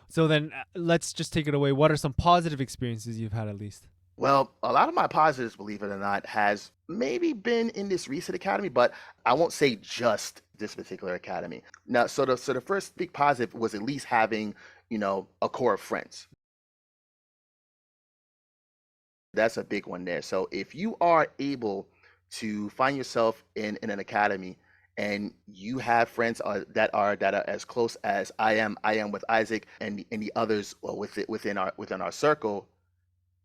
So then let's just take it away. What are some positive experiences you've had at least? Well, a lot of my positives, believe it or not, has maybe been in this recent academy, but I won't say just this particular academy. Now, so the first big positive was at least having, a core of friends. That's a big one there. So if you are able to find yourself in an academy and you have friends that are as close as I am with Isaac and the others within our circle,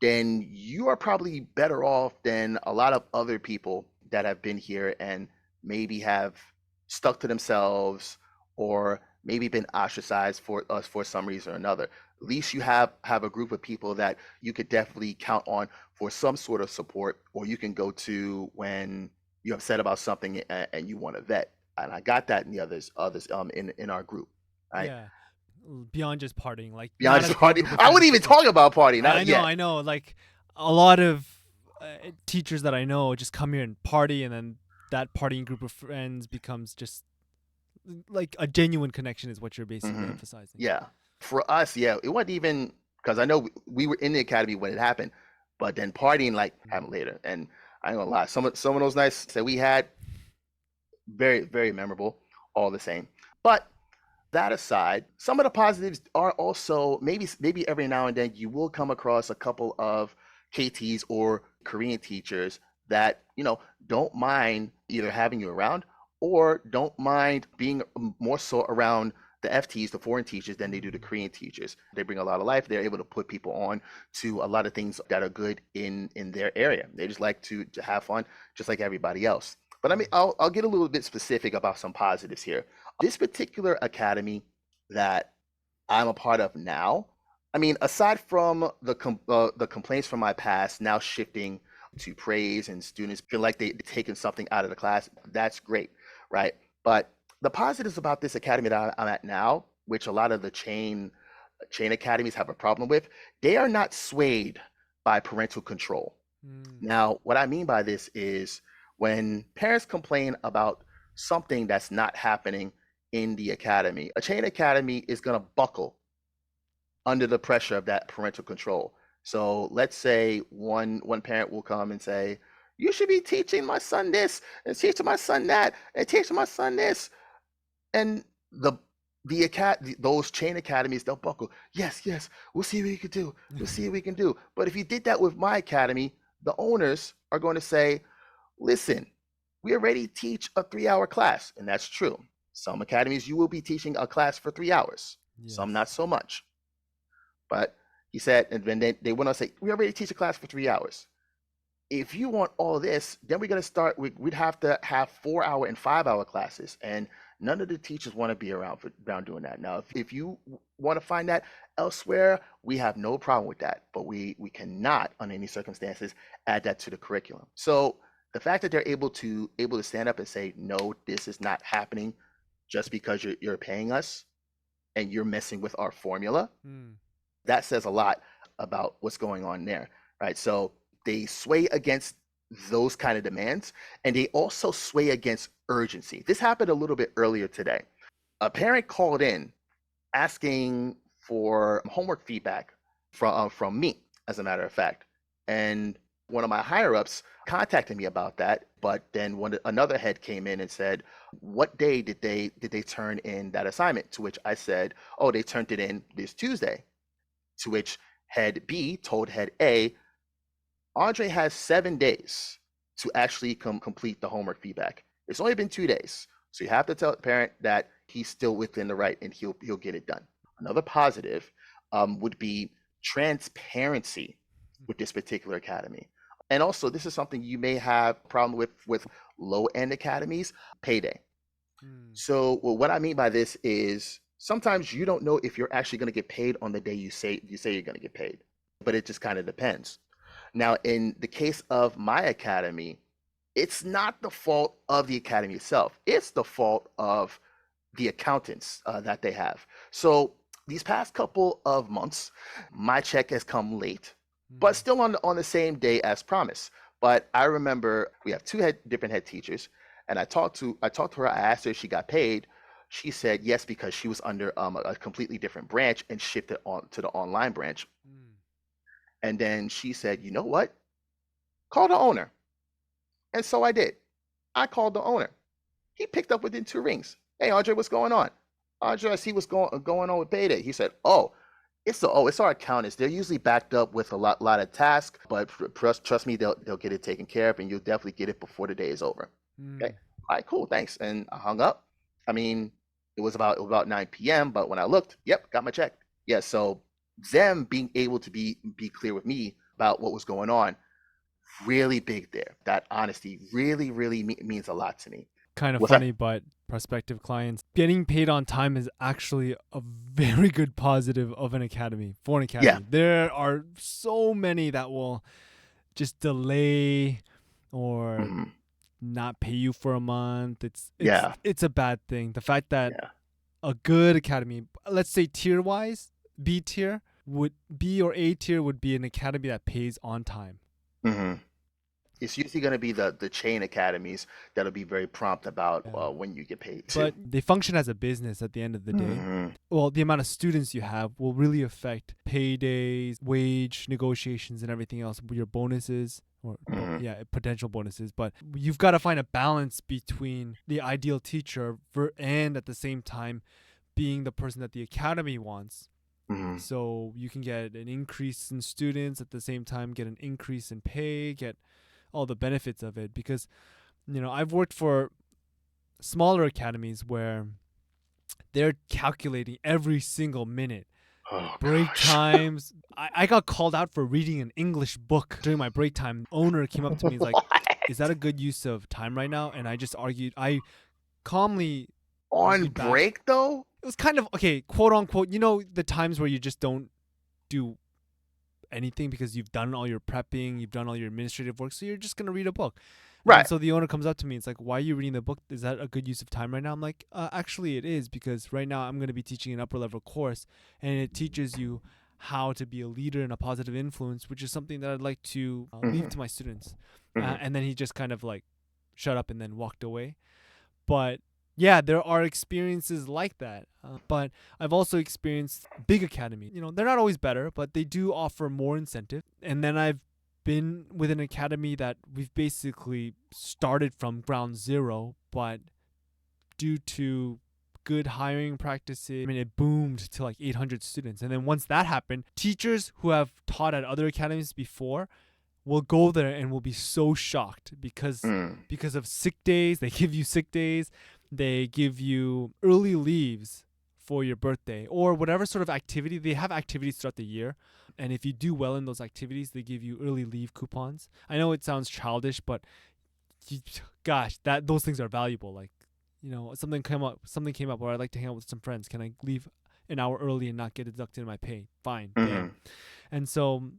then you are probably better off than a lot of other people that have been here and maybe have stuck to themselves or maybe been ostracized for us for some reason or another. At least you have a group of people that you could definitely count on for some sort of support, or you can go to when you're upset about something and you want to vet. And I got that in the others in our group. Right. Yeah. Beyond just partying, like Beyond not a just core party, group of I wouldn't friends, even just like talk about party. I Not know, yet. I know. Like a lot of teachers that I know just come here and party, and then that partying group of friends becomes just like a genuine connection, is what you're basically Hmm. emphasizing. Yeah. For us, yeah, it wasn't even because I know we were in the academy when it happened, but then partying like Mm. happened later. And I ain't gonna lie, some of those nights that we had, very, very memorable, all the same. But that aside, some of the positives are also maybe every now and then you will come across a couple of KTs or Korean teachers that don't mind either having you around or don't mind being more so around the FTs, the foreign teachers, than they do the Mm. Korean teachers. They bring a lot of life. They're able to put people on to a lot of things that are good in their area. They just like to have fun, just like everybody else. But I mean, Mm. I'll get a little bit specific about some positives here. This particular academy that I'm a part of now, I mean, aside from the complaints from my past, now shifting to praise and students feel like they've taken something out of the class, that's great, right? But the positives about this academy that I'm at now, which a lot of the chain academies have a problem with, they are not swayed by parental control. Mm. Now, what I mean by this is when parents complain about something that's not happening in the academy, a chain academy is going to buckle under the pressure of that parental control. So let's say one parent will come and say, "You should be teaching my son this, and teaching my son that, and teaching my son this," and those chain academies, they'll buckle. Yes, yes, we'll see what we can do. We'll see what we can do. But if you did that with my academy, the owners are going to say, listen, we already teach a 3 hour class, and that's true. Some academies you will be teaching a class for 3 hours, some not Yes. so much. But he said, and then they went on to say, we already teach a class for 3 hours. If you want all this, then we're going to start. We'd have to have 4 hour and 5 hour classes, and none of the teachers want to be around doing that. Now, if you want to find that elsewhere, we have no problem with that, but we cannot, under any circumstances, add that to the curriculum. So the fact that they're able to stand up and say, no, this is not happening, just because you're paying us and you're messing with our formula, Mm. that says a lot about what's going on there, right? So they sway against those kind of demands, and they also sway against urgency. This happened a little bit earlier today. A parent called in asking for homework feedback from me, as a matter of fact, and one of my higher ups contacted me about that. But then when another head came in and said, "What day did they turn in that assignment?" To which I said, "Oh, they turned it in this Tuesday." To which head B told head A, Andre has 7 days to actually complete the homework feedback. It's only been 2 days. So you have to tell the parent that he's still within the right and he'll get it done. Another positive would be transparency with this particular academy. And also, this is something you may have a problem with low end academies, payday. Mm. So, well, what I mean by this is sometimes you don't know if you're actually going to get paid on the day you say you're going to get paid, but it just kind of depends. Now, in the case of my academy, it's not the fault of the academy itself. It's the fault of the accountants that they have. So these past couple of months, my check has come late, but Mm. still on the same day as promised. But I remember we have different head teachers, and I talked to her. I asked her if she got paid. She said yes because she was under a completely different branch and shifted on to the online branch. Mm. And then she said, you know what? Call the owner. And so I did. I called the owner. He picked up within 2 rings. Hey, Andre, what's going on? Andre, I see what's going on with Payday. He said, oh, it's our accountants. They're usually backed up with a lot of tasks, but trust me, they'll get it taken care of, and you'll definitely get it before the day is over. Okay, Mm. all right, cool, thanks. And I hung up. I mean, it was about 9 p.m., but when I looked, yep, got my check. Yeah, so them being able to be clear with me about what was going on, really big there. That honesty really means a lot to me. Kind of Was that? funny, but prospective clients getting paid on time is actually a very good positive of an academy for an Yeah. academy. There are so many that will just delay or Mhm. not pay you for a month. Yeah. It's a bad thing. The fact that Yeah. a good academy, let's say tier wise, B tier would B or A tier would be an academy that pays on time. hmm It's usually going to be the chain academies that'll be very prompt about Yeah. when you get paid too. But they function as a business at the end of the day. hmm Well, the amount of students you have will really affect paydays, wage negotiations, and everything else. Your bonuses, or hmm potential bonuses. But you've got to find a balance between the ideal teacher and at the same time being the person that the academy wants. hmm So you can get an increase in students at the same time, get an increase in pay, get all the benefits of it. Because I've worked for smaller academies where they're calculating every single minute. Oh Break gosh. times. I got called out for reading an English book during my break time. Owner came up to me and was like, is that a good use of time right now? And I just I calmly On argued back. break though? It was kind of, okay, quote unquote, the times where you just don't do anything because you've done all your prepping, you've done all your administrative work, so you're just going to read a book. And then Right. so the owner comes up to me. It's like, why are you reading the book? Is that a good use of time right now? I'm like, actually, it is, because right now I'm going to be teaching an upper level course, and it teaches you how to be a leader and a positive influence, which is something that I'd like to leave hmm to my students. hmm And then he just kind of like shut up and then walked away. But yeah, there are experiences like that. But I've also experienced big academies. They're not always better, but they do offer more incentive. And then I've been with an academy that we've basically started from ground zero, but due to good hiring practices, I mean, it boomed to like 800 students. And then once that happened, teachers who have taught at other academies before will go there and will be so shocked Mm. because of sick days. They give you sick days. They give you early leaves for your birthday or whatever sort of activity. They have activities throughout the year. And if you do well in those activities, they give you early leave coupons. I know it sounds childish, but gosh, those things are valuable. Like, something came up where I'd like to hang out with some friends. Can I leave an hour early and not get deducted in my pay? Fine. hmm Bam. And so,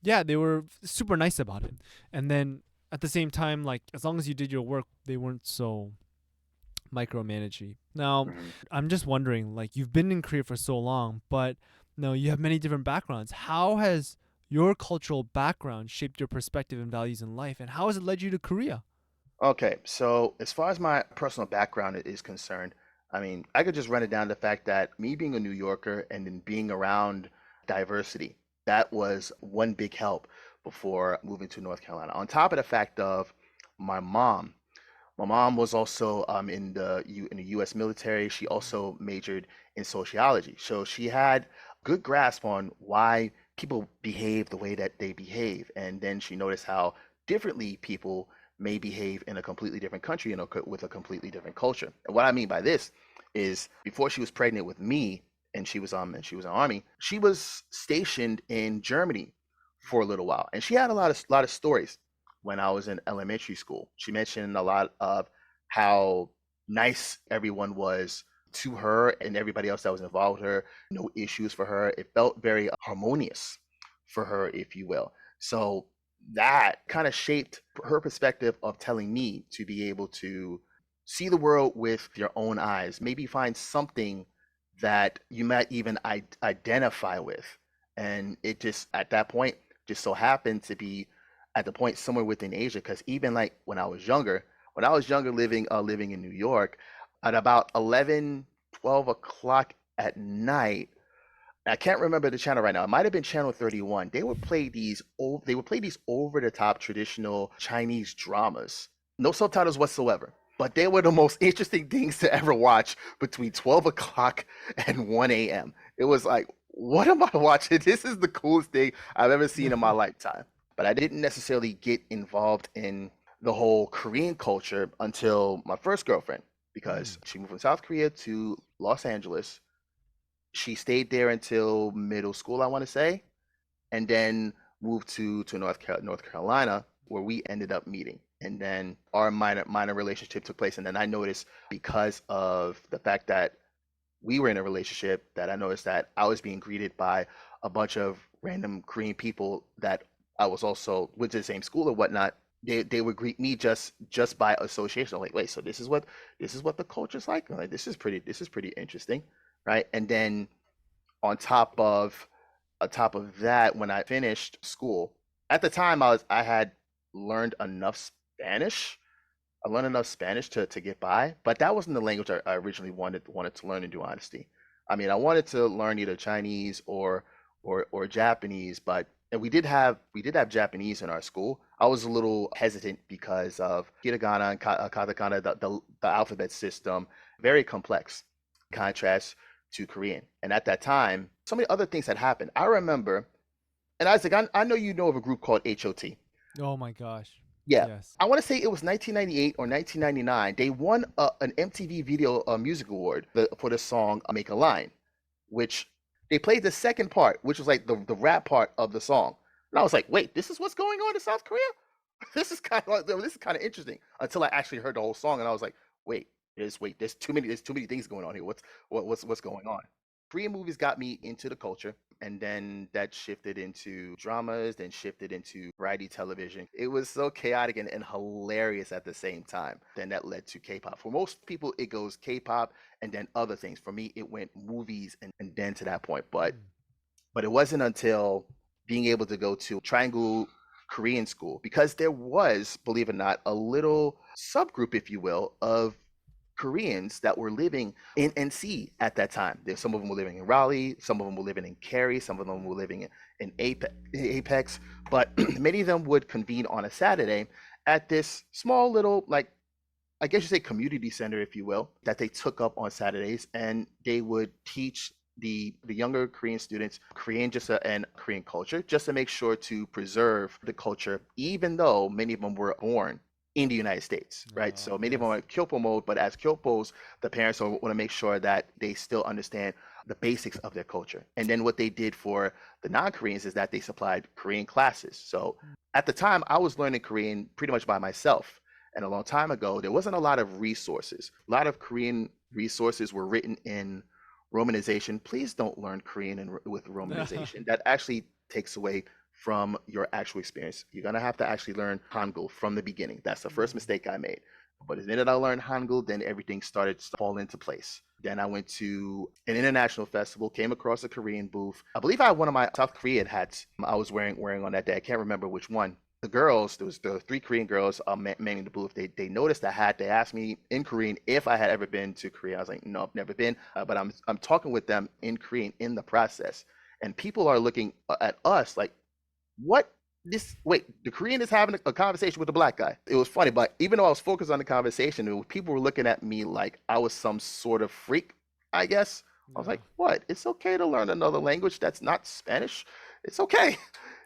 yeah, they were super nice about it. And then at the same time, like, as long as you did your work, they weren't so micromanaging. Now, hmm I'm just wondering, like, you've been in Korea for so long, but no, you have many different backgrounds. How has your cultural background shaped your perspective and values in life, and how has it led you to Korea? Okay, so as far as my personal background is concerned, I mean, I could just run it down to the fact that me being a New Yorker and then being around diversity, that was one big help before moving to North Carolina. On top of the fact of my mom, my mom was also in the U.S. military. She also majored in sociology, so she had good grasp on why people behave the way that they behave, and then she noticed how differently people may behave in a completely different country and with a completely different culture. And what I mean by this is, before she was pregnant with me, and she was in army, she was stationed in Germany for a little while, and she had a lot of stories when I was in elementary school. She mentioned a lot of how nice everyone was to her and everybody else that was involved with her, no issues for her. It felt very harmonious for her, if you will. So that kind of shaped her perspective of telling me to be able to see the world with your own eyes, maybe find something that you might even identify with. And it just, at that point, just so happened to be at the point somewhere within Asia. Because even like when I was younger living in New York, at about 11 12 o'clock at night. I can't remember the channel right now. It might have been channel 31. They would play these over the top traditional Chinese dramas. No subtitles whatsoever. But they were the most interesting things to ever watch between 12 o'clock and 1 a.m. It was like, what am I watching? This is the coolest thing I've ever seen in my lifetime. But I didn't necessarily get involved in the whole Korean culture until my first girlfriend, because she moved from South Korea to Los Angeles. She stayed there until middle school, I want to say, and then moved to North Carolina, where we ended up meeting. And then our minor relationship took place. And then I noticed, because of the fact that we were in a relationship, that I noticed that I was being greeted by a bunch of random Korean people that I was also went to the same school or whatnot. They would greet me just by association. I'm like, wait, so this is what the culture's like? I'm like, this is pretty interesting, right? And then on top of that, when I finished school, at the time I had learned enough Spanish. I learned enough Spanish to get by, but that wasn't the language I originally wanted to learn, in due honesty. I mean, I wanted to learn either Chinese or Japanese, but and we did have Japanese in our school. I was a little hesitant because of hiragana and katakana, the alphabet system, very complex, contrast to Korean. And at that time, so many other things had happened. I remember, and Isaac, I know you know of a group called HOT. Oh my gosh. Yeah, Yes. I want to say it was 1998 or 1999. They won an MTV Video Music Award for the song "Make a Line," which they played the second part, which was like the rap part of the song. And I was like, wait, this is what's going on in South Korea? This is kind of interesting. Until I actually heard the whole song, and I was like, wait, there's too many things going on here. What's going on? Korean movies got me into the culture, and then that shifted into dramas, then shifted into variety television. It was so chaotic and hilarious at the same time. Then that led to K-pop. For most people, it goes K-pop and then other things. For me, it went movies and then to that point. But it wasn't until being able to go to Triangle Korean School, because there was, believe it or not, a little subgroup, if you will, of Koreans that were living in NC at that time. Some of them were living in Raleigh, some of them were living in Cary, some of them were living in Apex, but many of them would convene on a Saturday at this small little, like, I guess you say community center, if you will, that they took up on Saturdays, and they would teach the younger Korean students Korean and Korean culture, just to make sure to preserve the culture, even though many of them were born in the United States, right? So many of them Yes. are Kyopo mode, but as Kyopos, the parents want to make sure that they still understand the basics of their culture. And then what they did for the non-Koreans is that they supplied Korean classes. So at the time, I was learning Korean pretty much by myself. And a long time ago, there wasn't a lot of resources. A lot of Korean resources were written in Romanization. Please don't learn Korean with Romanization. That actually takes away from your actual experience. You're gonna have to actually learn Hangul from the beginning. That's the first mistake I made. But the minute I learned Hangul, then everything started to fall into place. Then I went to an international festival, came across a Korean booth. I believe I had one of my South Korean hats I was wearing on that day. I can't remember which one. The girls, there was the three Korean girls manning the booth. They noticed the hat. They asked me in Korean if I had ever been to Korea. I was like, no, I've never been. But I'm talking with them in Korean in the process, and people are looking at us like, what? This wait, the Korean is having a conversation with the black guy. It was funny, but even though I was focused on the conversation, people were looking at me like I was some sort of freak, I guess. I was Yeah. like, what? It's okay to learn another language that's not Spanish. It's okay.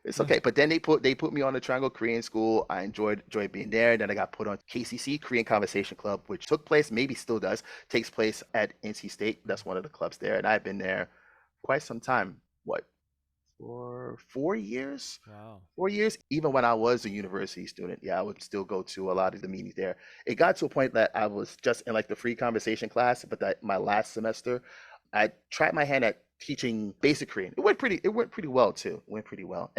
It's okay. But then they put me on the Triangle Korean School. I enjoyed being there. Then I got put on KCC, Korean Conversation Club, which took place, maybe still does, takes place at NC State. That's one of the clubs there, and I've been there quite some time. What, for 4 years? Wow. 4 years. Even when I was a university student, yeah, I would still go to a lot of the meetings there. It got to a point that I was just in like the free conversation class, but that my last semester, I tried my hand at teaching basic Korean. It went pretty well too. It went pretty well.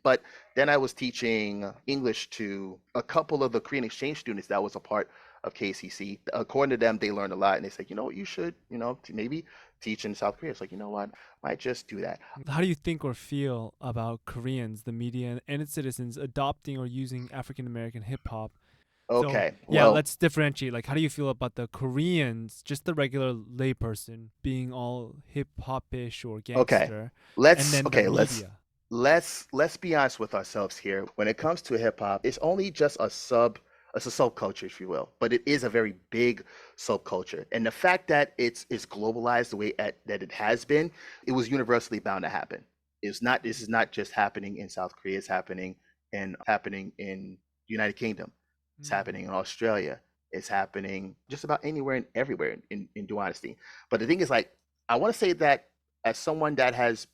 But then I was teaching English to a couple of the Korean exchange students that was a part of KCC. According to them, they learned a lot, and they said, you know what, you should, maybe teach in South Korea. It's like, you know what, might just do that. How do you think or feel about Koreans, the media, and its citizens adopting or using African American hip hop So Okay. yeah, Well, let's differentiate. Like, how do you feel about the Koreans, just the regular layperson, being all hip hopish or okay. gangster, and Let's then the okay, let's media? let's be honest with ourselves here. When it comes to hip hop, it's only just it's a subculture, if you will, but it is a very big subculture. And the fact that it's globalized the way that it has been, it was universally bound to happen. It's not This is not just happening in South Korea, it's happening in the United Kingdom. It's happening Mm. in Australia. It's happening just about anywhere and everywhere in due honesty. But the thing is, like, I want to say that as someone that has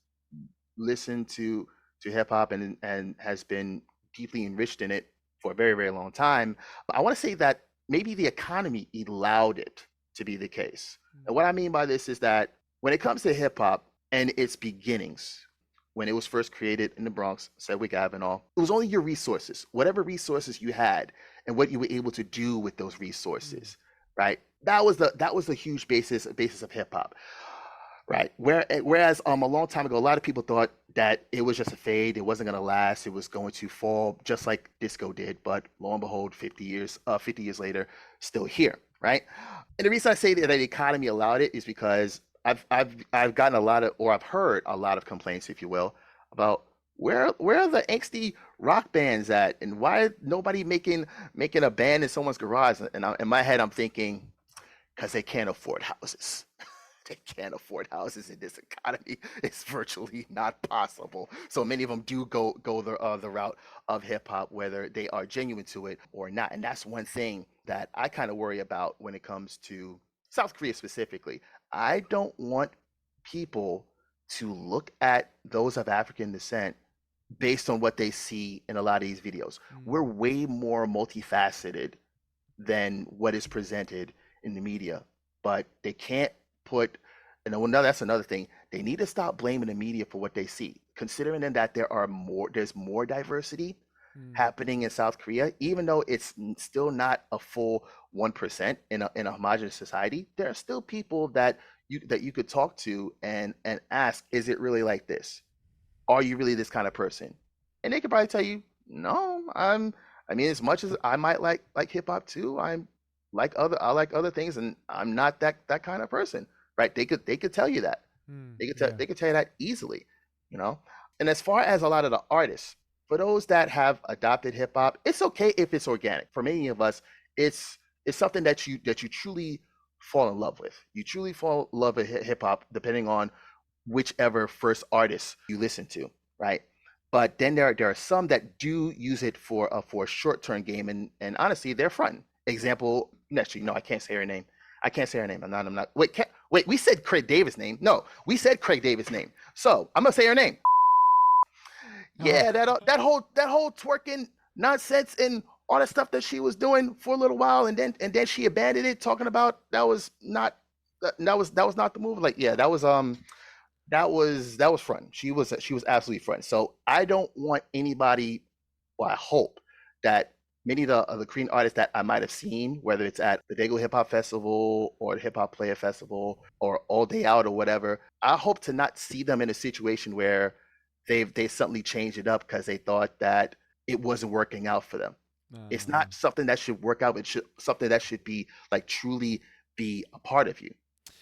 listened to hip hop and has been deeply enriched in it for a very, very long time, I want to say that maybe the economy allowed it to be the case. And what I Mm. mean by this is that when it comes to hip hop and its beginnings, when it was first created in the Bronx, Sedgwick Ave and all, it was only your resources, whatever resources you had, and what you were able to do with those Mm. resources, right? That was the huge basis of hip hop. Right. Whereas a long time ago, a lot of people thought that it was just a fade. It wasn't going to last. It was going to fall just like disco did. But lo and behold, 50 years later, still here. Right. And the reason I say that the economy allowed it is because I've gotten a lot of, or I've heard a lot of complaints, if you will, about where are the angsty rock bands at, and why nobody making a band in someone's garage. And in my head, I'm thinking, because they can't afford houses. They can't afford houses in this economy. It's virtually not possible. So many of them do go the route of hip hop, whether they are genuine to it or not. And that's one thing that I kind of worry about when it comes to South Korea specifically. I don't want people to look at those of African descent based on what they see in a lot of these videos. We're Mm. way more multifaceted than what is presented in the media. But they can't put, and that's another thing. They need to stop blaming the media for what they see, considering that there's more diversity Mm. happening in South Korea, even though it's still not a full 1% in a homogenous society. There are still people that you could talk to and ask, is it really like this? Are you really this kind of person? And they could probably tell you, no, I mean, as much as I might like hip hop too, I like other things, and I'm not that kind of person, right? They could tell you that. Mm. They could tell Yeah. they could tell you that easily, you know. And as far as a lot of the artists, for those that have adopted hip hop, it's okay if it's organic. For many of us, it's it's something that you truly fall in love with. You truly fall in love with hip hop, depending on whichever first artist you listen to, right? But then there are some that do use it for a short term game, and honestly, they're fun. Example, actually, no, I can't say her name. I can't say her name. I'm not. Wait. We said Craig Davis' name. No, we said Craig Davis' name. So I'm gonna say her name. Oh. Yeah, that whole twerking nonsense and all that stuff that she was doing for a little while, and then she abandoned it, talking about that was not the move. Like, yeah, that was fun. She was absolutely fun. So I don't want anybody. Well, I hope that many of the Korean artists that I might have seen, whether it's at the Daegu Hip Hop Festival or the Hip Hop Player Festival or All Day Out or whatever, I hope to not see them in a situation where they suddenly changed it up because they thought that it wasn't working out for them. It's Uh, not something that should work out. It should something that should be like truly be a part of you,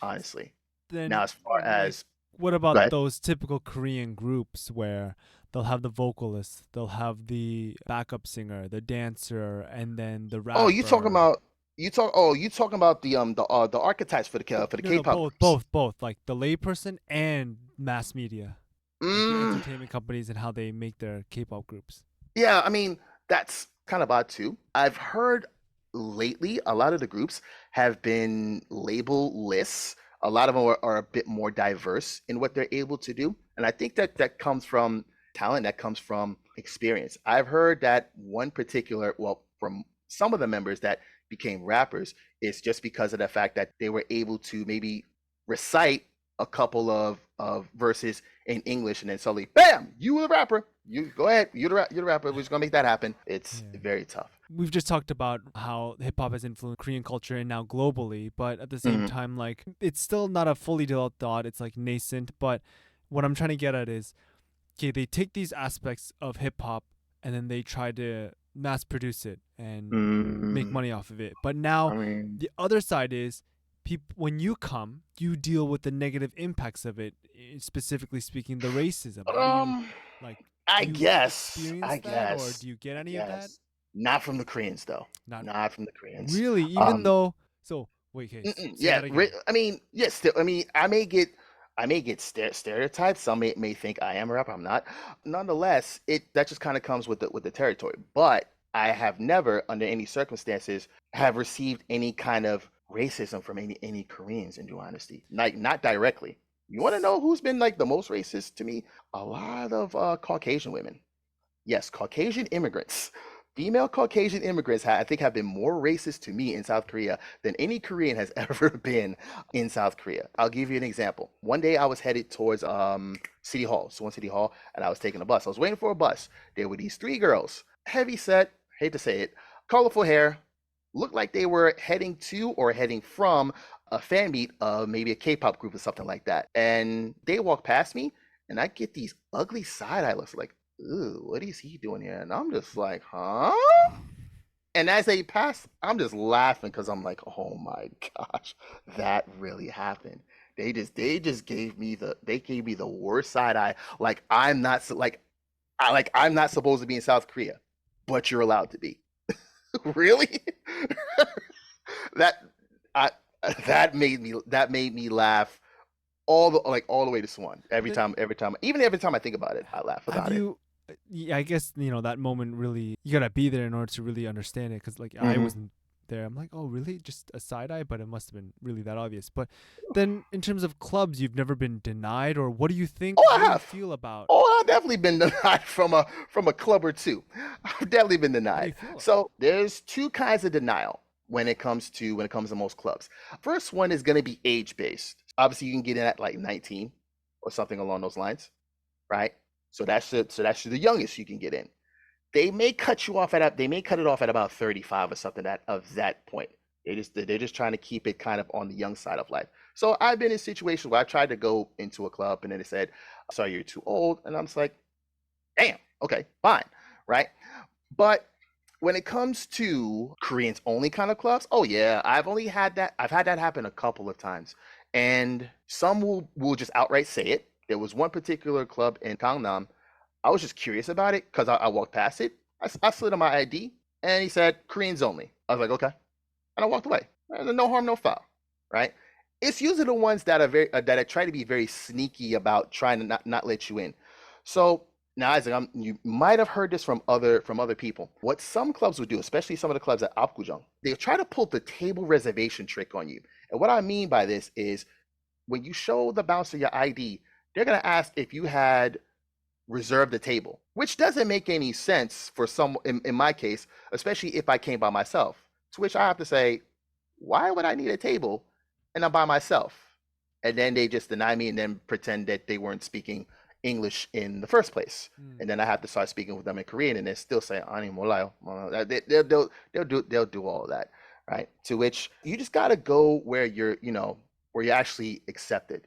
honestly. Now, then, as far like, as what go about ahead. those typical Korean groups where they'll have the vocalist, they'll have the backup singer, the dancer, and then the Oh, you talking rapper? about you talking about the archetypes for the No, no, K-pop both, groups. both, both. Like the layperson and mass media, like the Mm, entertainment companies and how they make their K-pop groups. yeah, I mean that's kind of odd too. I've heard lately a lot of the groups have been label-less. A lot of them are a bit more diverse in what they're able to do, and I think that comes from talent, that comes from experience. I've heard that one particular, well, from some of the members that became rappers, is just because of the fact that they were able to maybe recite a couple of verses in English, and then suddenly, bam, you were the rapper. You go ahead. You're the rapper. We're just gonna make that happen. It's Yeah. very tough. We've just talked about how hip hop has influenced Korean culture and now globally, but at the same Mhm. time, like, it's still not a fully developed thought. It's like nascent. But what I'm trying to get at is, okay, they take these aspects of hip hop and then they try to mass produce it and make Mm, money off of it. But I now mean, the other side is when you come, you deal with the negative impacts of it, specifically speaking, the racism. How do you um, like I do you guess, experience I that, or guess, do you get I any of that? guess. Not from the Koreans though. Not Not from the Koreans. really, even Um, though. So wait, okay, say yeah. that again. I mean, yes. Still, I mean, I may get stereotyped. Some may think I am a rapper. I'm not. Nonetheless, it that just kind of comes with the territory. But I have never, under any circumstances, have received any kind of racism from any Koreans. In due honesty, like not directly. You want to know who's been like the most racist to me? A lot of Caucasian women. Yes, Caucasian immigrants. Female Caucasian immigrants, I think, have been more racist to me in South Korea than any Korean has ever been in South Korea. I'll give you an example. One day I was headed towards City Hall, Suwon City Hall, and I was taking a bus. I was waiting for a bus. There were these three girls, heavy set, hate to say it, colorful hair, looked like they were heading to or heading from a fan meet of maybe a K-pop group or something like that. And they walk past me, and I get these ugly side eye looks like, ooh, what is he doing here? And I'm just like, huh? And as they pass, I'm just laughing because I'm like, oh my gosh, that really happened. They just gave me the worst side eye. Like I'm not I'm not supposed to be in South Korea, but you're allowed to be. Really? that I that made me laugh all the way to Swan. Then Every time I think about it, I laugh have about it. you? Yeah, I guess that moment really you gotta be there in order to really understand it. Because like I Hmm. wasn't there. I'm like, oh really? Just a side eye, but it must have been really that obvious. But then in terms of clubs, you've never been denied, or what do you think? Oh, I What do you have. feel about? Oh, I've definitely been denied from a club or two. I've definitely been How do you denied. feel? So there's two kinds of denial when it comes to most clubs. First one is going to be age based. Obviously, you can get in at like 19 or something along those lines, right? So that's the youngest you can get in. They may cut it off at about 35 or something that of that point. They're just trying to keep it kind of on the young side of life. So I've been in situations where I tried to go into a club and then they said, sorry, you're too old. And I'm just like, damn, okay, fine, right? But when it comes to Koreans only kind of clubs, oh yeah, I've had that happen a couple of times. And some will just outright say it. There was one particular club in Gangnam. I was just curious about it because I walked past it. I slid on my ID and he said Koreans only. I was like, okay, and I walked away. No harm, no foul, right? It's usually the ones that are that try to be very sneaky about trying to not let you in. So now, Isaac, you might have heard this from other people. What some clubs would do, especially some of the clubs at Apgujeong, they try to pull the table reservation trick on you. And what I mean by this is when you show the bouncer your ID, they're gonna ask if you had reserved the table, which doesn't make any sense for in my case, especially if I came by myself. To which I have to say, why would I need a table and I'm by myself? And then they just deny me and then pretend that they weren't speaking English in the first place. Hmm. And then I have to start speaking with them in Korean and they're still saying, Ani molayo. They'll do all of that. Right. To which you just got to go where where you're actually accepted.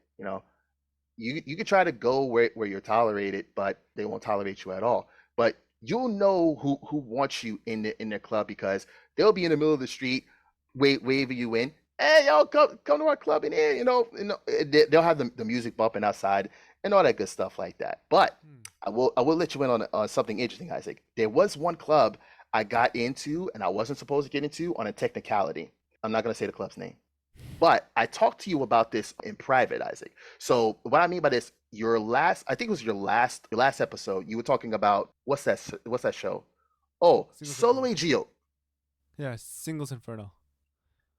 You could try to go where you're tolerated, but they won't tolerate you at all. But you'll know who wants you in their club because they'll be in the middle of the street, waving you in. Hey, y'all, come to our club in here. They'll have the music bumping outside and all that good stuff like that. But Hmm. I will let you in on something interesting, Isaac. There was one club I got into and I wasn't supposed to get into on a technicality. I'm not gonna say the club's name. But I talked to you about this in private, Isaac. So what I mean by this, I think it was your last episode. You were talking about what's that show? Oh, Singles Solo Inferno. Geo. Yeah, Singles Inferno.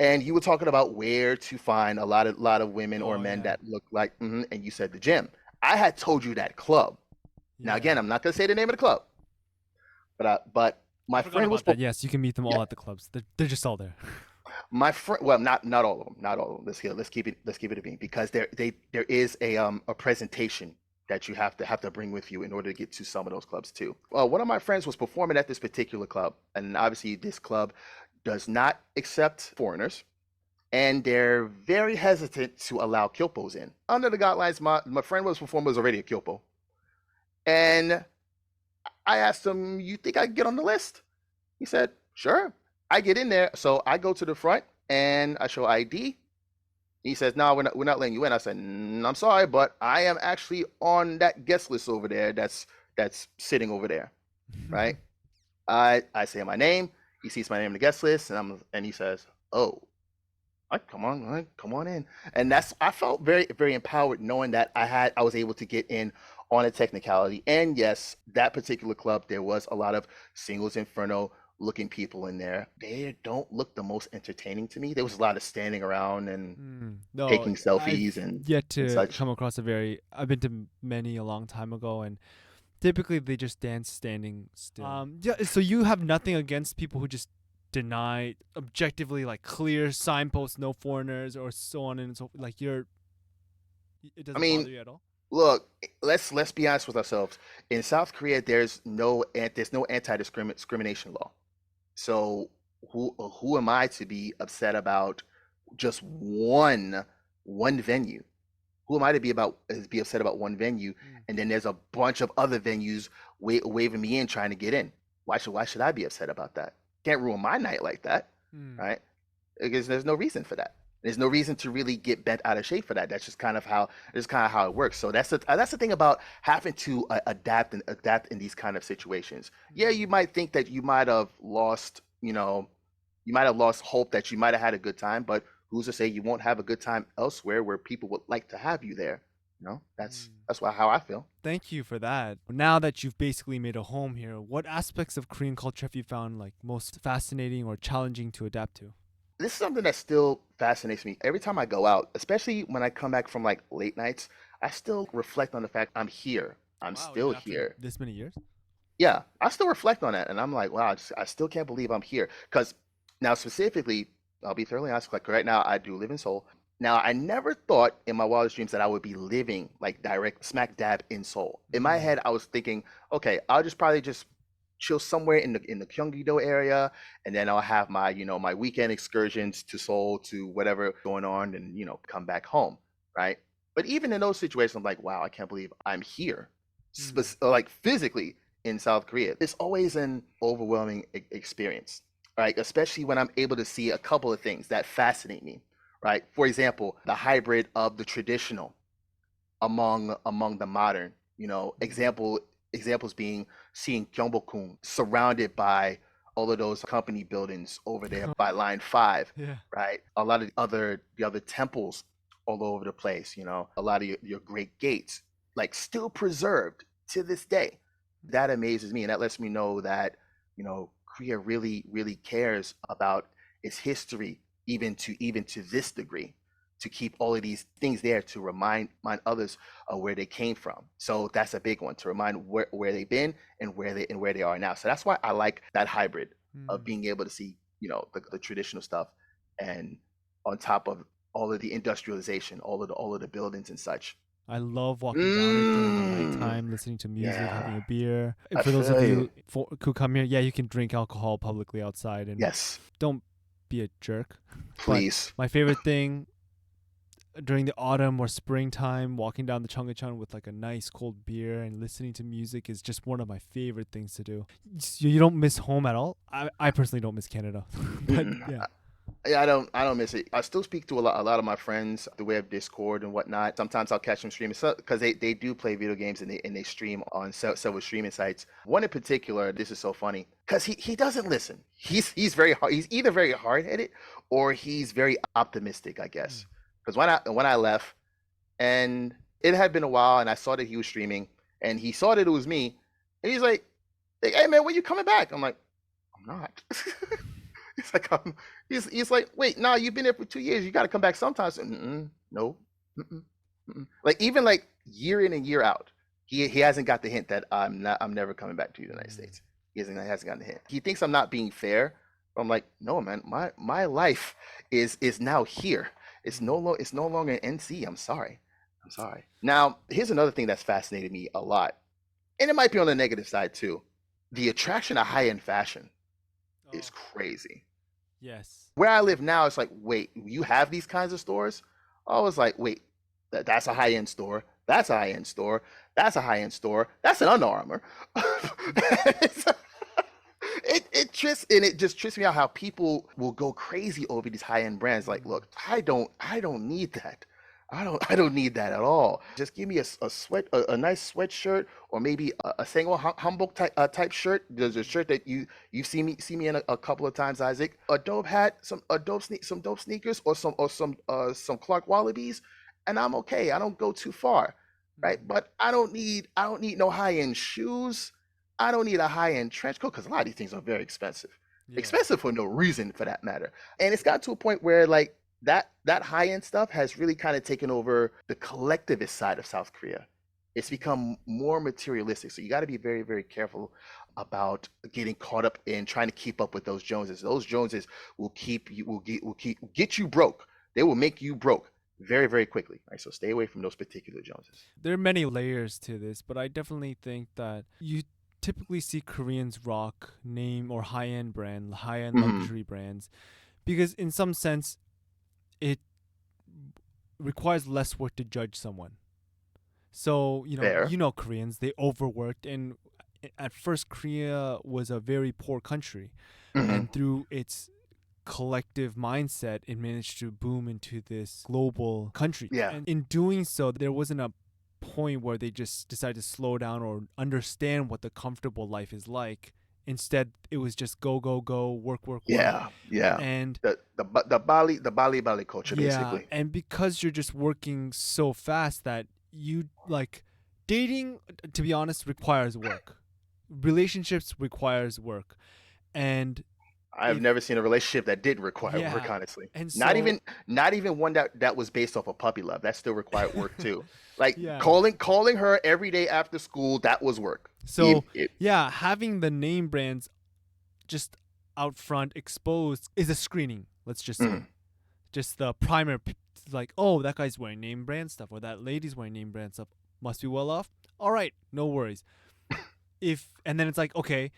And you were talking about where to find a lot of women or Oh men yeah, that look like, and you said the gym. I had told you that club. Now yeah. again, I'm not gonna say the name of the club, but I my forgot friend was about that. Yes, you can meet them yeah, all at the clubs. They're just all there. my friend, well, not all of them, not all of them. Let's keep it a being because there is a presentation that you have to bring with you in order to get to some of those clubs too. One of my friends was performing at this particular club, and obviously this club does not accept foreigners, and they're very hesitant to allow Kyopos in. Under the guidelines, my friend was performing was already a Kyopo, and I asked him, "You think I can get on the list?" He said, sure. I get in there. So I go to the front and I show ID. He says, no, we're not letting you in. I said, I'm sorry, but I am actually on that guest list over there that's sitting over there, right? I say my name. He sees my name in the guest list, and he says, oh, come on in. And I felt very, very empowered knowing that I was able to get in on a technicality. And yes, that particular club, there was a lot of singles inferno looking people in there. They don't look the most entertaining to me. There was a lot of standing around and No, taking selfies I've and yet to such. come across I've been to many a long time ago, and typically they just dance standing still. Yeah, so you have nothing against people who just deny objectively, like clear signposts, no foreigners, or so on and so. Like it I doesn't mean, bother you at all. look, let's be honest with ourselves. In South Korea, there's no anti-discrimination law. So who am I to be upset about just one venue? Who am I to be upset about one venue, and then there's a bunch of other venues waving me in trying to get in? Why should I be upset about that? Can't ruin my night like that, right? Because there's no reason for that. There's no reason to really get bent out of shape for that. That's just kind of how it works. So that's the thing about having to adapt in these kind of situations. Yeah, you might think that you might have lost, hope that you might have had a good time, but who's to say you won't have a good time elsewhere where people would like to have you there? That's how I feel. Thank you for that. Now that you've basically made a home here, what aspects of Korean culture have you found like most fascinating or challenging to adapt to? This is something that still fascinates me every time I go out, especially when I come back from like late nights. I still reflect on the fact I'm here. I'm Wow, still even after here. this many years? Yeah, I still reflect on that, and I'm like, wow, I still can't believe I'm here. Because now, specifically, I'll be thoroughly honest. Like right now, I do live in Seoul. Now, I never thought in my wildest dreams that I would be living like direct smack dab in Seoul. In my head, I was thinking, okay, I'll just probably just chill somewhere in the Gyeonggi-do area, and then I'll have my my weekend excursions to Seoul to whatever going on, and come back home, right? But even in those situations, I'm like, wow, I can't believe I'm here, like physically in South Korea. It's always an overwhelming experience, right? Especially when I'm able to see a couple of things that fascinate me, right? For example, the hybrid of the traditional among the modern. Examples being seeing Gyeongbokgung surrounded by all of those company buildings over there by line 5, Yeah. right? A lot of the other temples all over the place, a lot of your great gates, like still preserved to this day. That amazes me, and that lets me know that, Korea really, really cares about its history, even to this degree, to keep all of these things there to remind others of where they came from. So that's a big one, to remind where they've been and where they are now. So that's why I like that hybrid of being able to see, the traditional stuff, and on top of all of the industrialization, all of the buildings and such. I love walking down it during the Mm, nighttime, listening to music, having yeah, a beer. And I for those of feel you. you who come here, yeah, you can drink alcohol publicly outside, and Yes, don't be a jerk. But please. my favorite thing during the autumn or springtime, walking down the Cheonggyecheon with like a nice cold beer and listening to music is just one of my favorite things to do. You don't miss home at all. I personally don't miss Canada, but Mm-mm. yeah. Yeah, I don't miss it. I still speak to a lot of my friends the way of Discord and whatnot. Sometimes I'll catch them streaming because they do play video games, and they stream on several streaming sites. One in particular, this is so funny because he doesn't listen. He's very hard. He's either very hard headed or he's very optimistic, I guess. Because when I left, and it had been a while, and I saw that he was streaming, and he saw that it was me, and he's like, "Hey man, when you coming back?" I'm like, "I'm not." He's like, he's like, wait, no, you've been there for 2 years. You got to come back sometimes. No, mm-mm, mm-mm. Like even like year in and year out, he hasn't got the hint that I'm never coming back to the United States. He hasn't gotten the hint. He thinks I'm not being fair. I'm like, no, man, my life is now here. It's no longer an NC. I'm sorry. Now, here's another thing that's fascinated me a lot, and it might be on the negative side too. The attraction of high end fashion is crazy. Yes. Where I live now, it's like, wait, you have these kinds of stores? I was like, wait, that's a high end store. That's a high end store. That's a high end store. That's an Under Armour. it it just trips me out how people will go crazy over these high-end brands. Like, look, I don't need that. I don't need that at all. Just give me a nice sweatshirt, or maybe a single Hamburg type shirt. There's a shirt that you see me in a couple of times, Isaac. A dope hat, some dope sneakers, or some Clark Wallabies, and I'm okay. I don't go too far, right? Mhm. But I don't need no high-end shoes. I don't need a high-end trench coat, because a lot of these things are very expensive. Yeah. Expensive for no reason, for that matter. And it's got to a point where, like, that high-end stuff has really kind of taken over the collectivist side of South Korea. It's become more materialistic. So you got to be very, very careful about getting caught up in trying to keep up with those Joneses. Those Joneses will get you broke. They will make you broke very, very quickly. Right. So stay away from those particular Joneses. There are many layers to this, but I definitely think that you typically see Koreans rock name or high end Hmm. luxury brands because in some sense it requires less work to judge someone. So, Fair. Koreans, they overworked, and at first Korea was a very poor country, Hmm. and through its collective mindset, it managed to boom into this global country. Yeah. And in doing so, there wasn't a point where they just decided to slow down or understand what the comfortable life is like. Instead, it was just go, go, go, work, work, work. Yeah. Yeah. And The Bali culture, yeah, basically. and because you're just working so fast that you like dating, to be honest, requires work. Relationships requires work. And I've if never seen a relationship that didn't require work, yeah, honestly. and Not so even not even one that was based off of puppy love. That still required work too. Like yeah. calling her every day after school, that was work. So yeah, having the name brands just out front exposed is a screening, let's just say. Mhm. Just the primer, like, oh, that guy's wearing name brand stuff, or that lady's wearing name brand stuff, must be well off. All right, no worries. If and then it's like, okay,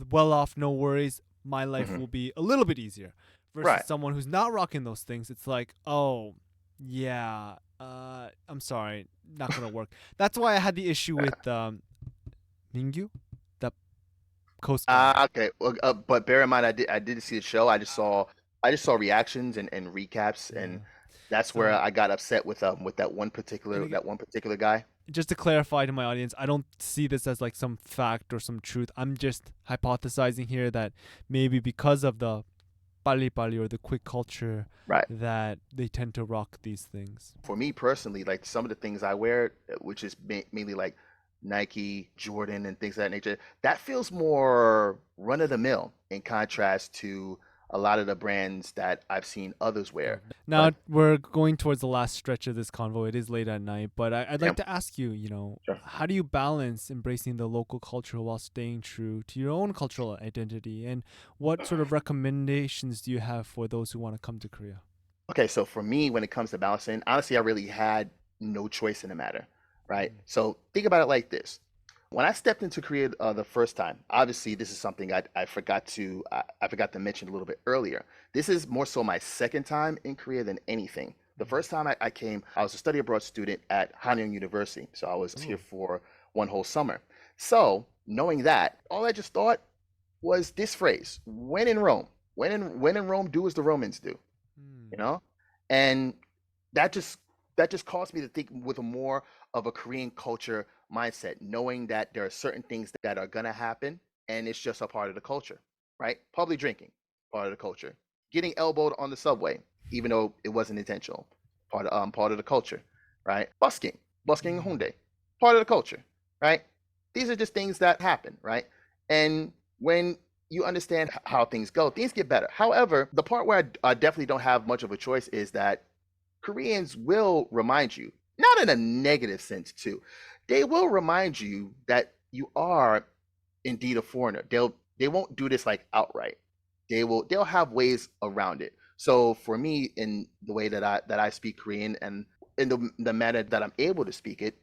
well off, no worries, my life Mhm. will be a little bit easier. Versus Right. someone who's not rocking those things, it's like, oh, yeah, I'm sorry, not gonna work. That's why I had the issue with Mingyu, the Coast guy. Okay. Well, but bear in mind, I didn't see the show. I just saw reactions and recaps, and Yeah. that's where So I got upset with and again, that one particular guy. just to clarify to my audience, I don't see this as like some fact or some truth. I'm just hypothesizing here that maybe because of the pali pali or the quick culture Right. that they tend to rock these things. For me personally, like some of the things I wear, which is mainly like Nike, Jordan, and things of that nature, that feels more run of the mill in contrast to a lot of the brands that I've seen others wear. Now But we're going towards the last stretch of this convo. It is late at night, but I'd yeah, like to ask you, sure. how do you balance embracing the local culture while staying true to your own cultural identity? And what sort of recommendations do you have for those who want to come to Korea? Okay, so for me, when it comes to balancing, honestly, I really had no choice in the matter, right? Mm. So think about it like this. When I stepped into Korea the first time, obviously this is something I forgot to mention a little bit earlier. This is more so my second time in Korea than anything. The Mhm. first time I came, I was a study abroad student at Hanyang University, so I was here Oh. for one whole summer. So knowing that, all I just thought was this phrase: "When in Rome, when in Rome, do as the Romans do." You Mm. know, and that just that just caused me to think with a more of a Korean culture mindset, knowing that there are certain things that are gonna happen, and it's just a part of the culture, right? Public drinking, part of the culture. Getting elbowed on the subway, even though it wasn't intentional, part of the culture, right? Busking in Mm. Hyundai, part of the culture, right? These are just things that happen, right? And when you understand how things go, things get better. However, the part where I definitely don't have much of a choice is that Koreans will remind you, not in a negative sense, too. They will remind you that you are indeed a foreigner. They won't do this like outright. They'll have ways around it. So for me, in the way that I speak Korean and in the manner that I'm able to speak it,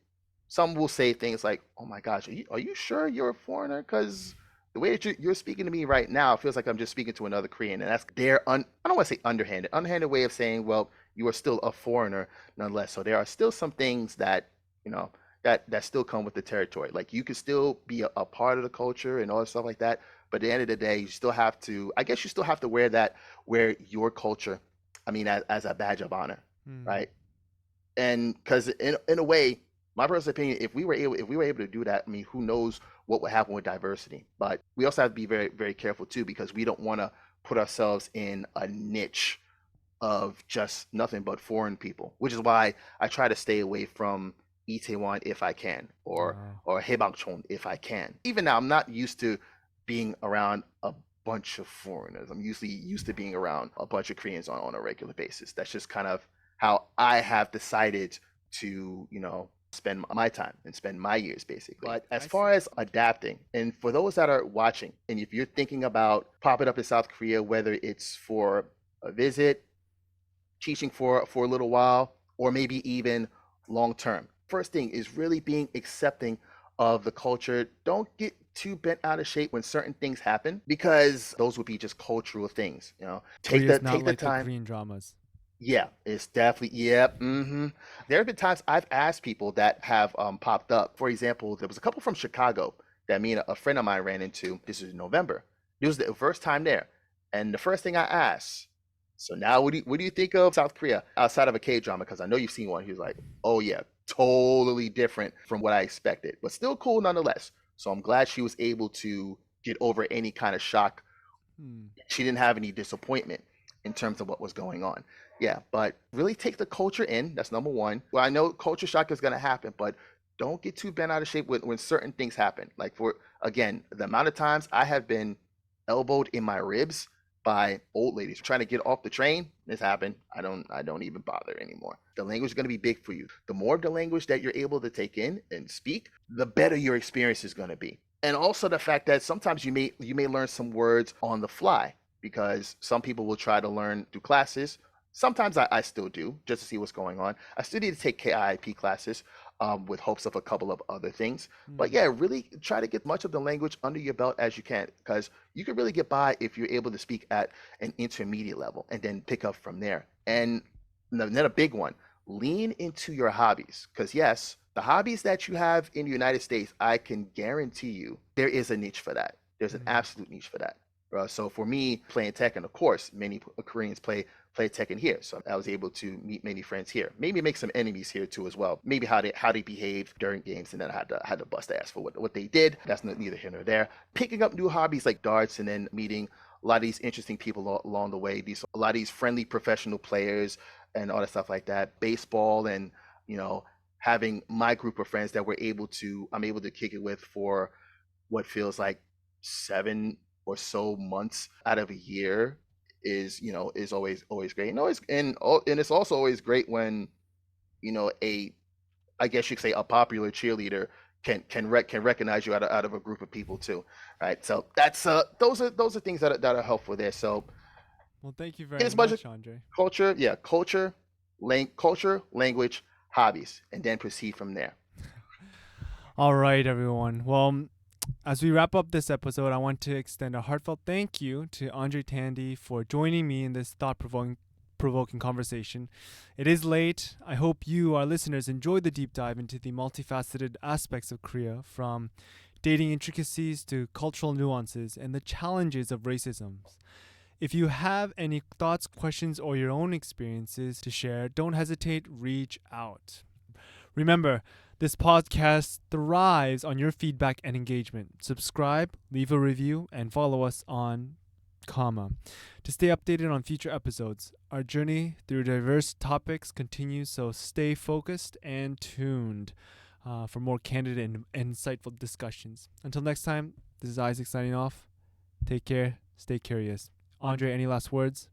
some will say things like, "Oh my gosh, are you sure you're a foreigner? Because the way that you're speaking to me right now, it feels like I'm just speaking to another Korean." And that's I don't want to say underhanded way of saying, well, you are still a foreigner nonetheless. So there are still some things that you know that still come with the territory. Like you can still be a part of the culture and all that stuff like that, but at the end of the day, you still have to. I guess you still have to wear your culture. I mean, as a badge of honor, Hmm. right? And because in a way, my personal opinion, if we were able to do that, I mean, who knows what would happen with diversity? But we also have to be very very careful too, because we don't want to put ourselves in a niche of just nothing but foreign people, which is why I try to stay away from Itaewon if I can, Oh. or Hebangchon if I can. Even now, I'm not used to being around a bunch of foreigners. I'm usually used to being around a bunch of Koreans on a regular basis. That's just kind of how I have decided to, spend my time and spend my years basically. But as I see. far as adapting, and for those that are watching, and if you're thinking about popping up in South Korea, whether it's for a visit, teaching for a little while, or maybe even long term. First thing is really being accepting of the culture. Don't get too bent out of shape when certain things happen, because those would be just cultural things. Korea's not Take the like the time. Korean dramas. Yeah, it's definitely, yeah. There have been times I've asked people that have popped up. For example, there was a couple from Chicago that me and a friend of mine ran into. This is November. It was the first time there, and the first thing I asked, so now what do you think of South Korea outside of a K drama? Because I know you've seen one. He was like, oh yeah, totally different from what I expected, but still cool nonetheless. So I'm glad she was able to get over any kind of shock. Hmm. She didn't have any disappointment in terms of what was going on. Yeah, but really take the culture in. That's number one. Well, I know culture shock is going to happen, but don't get too bent out of shape when certain things happen. Like, for again, the amount of times I have been elbowed in my ribs by old ladies trying to get off the train. This happened. I don't even bother anymore. The language is going to be big for you. The more of the language that you're able to take in and speak, the better your experience is going to be. And also the fact that sometimes you may learn some words on the fly, because some people will try to learn through classes. Sometimes I still do, just to see what's going on. I still need to take KIIP classes, with hopes of a couple of other things. But Hmm. yeah, really try to get much of the language under your belt as you can, because you can really get by if you're able to speak at an intermediate level and then pick up from there. And then a big one, lean into your hobbies. Because yes, the hobbies that you have in the United States, I can guarantee you there is a niche for that. There's an Hmm. absolute niche for that. So for me, playing Tekken, of course, many Koreans play Tekken here. So I was able to meet many friends here. Maybe make some enemies here too as well. Maybe how they behave during games, and then I had to bust ass for what they did. That's neither here nor there. Picking up new hobbies like darts, and then meeting a lot of these interesting people along the way. A lot of these friendly professional players and all that stuff like that. Baseball, and you know having my group of friends that I'm able to kick it with for what feels like 7 or so months out of a year is always great. And it's also always great when a I guess you could say a popular cheerleader can recognize you out of a group of people too, right? So that's those are things that are helpful there. So Well, thank you get very as much much, Andre. culture, yeah, culture, language, hobbies, and then proceed from there. All right, everyone. Well, as we wrap up this episode, I want to extend a heartfelt thank you to Andre Tandy for joining me in this thought provoking conversation. It is late. I hope you, our listeners, enjoyed the deep dive into the multifaceted aspects of Korea, from dating intricacies to cultural nuances and the challenges of racism. If you have any thoughts, questions, or your own experiences to share, don't hesitate, reach out. Remember, this podcast thrives on your feedback and engagement. Subscribe, leave a review, and follow us on Comma to stay updated on future episodes. Our journey through diverse topics continues, so stay focused and tuned for more candid and insightful discussions. Until next time, this is Isaac signing off. Take care, stay curious. Andre, any last words?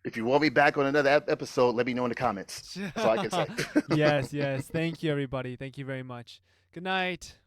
If you want me back on another episode, let me know in the comments. That's all I can say. Yes, yes. Thank you, everybody. Thank you very much. Good night.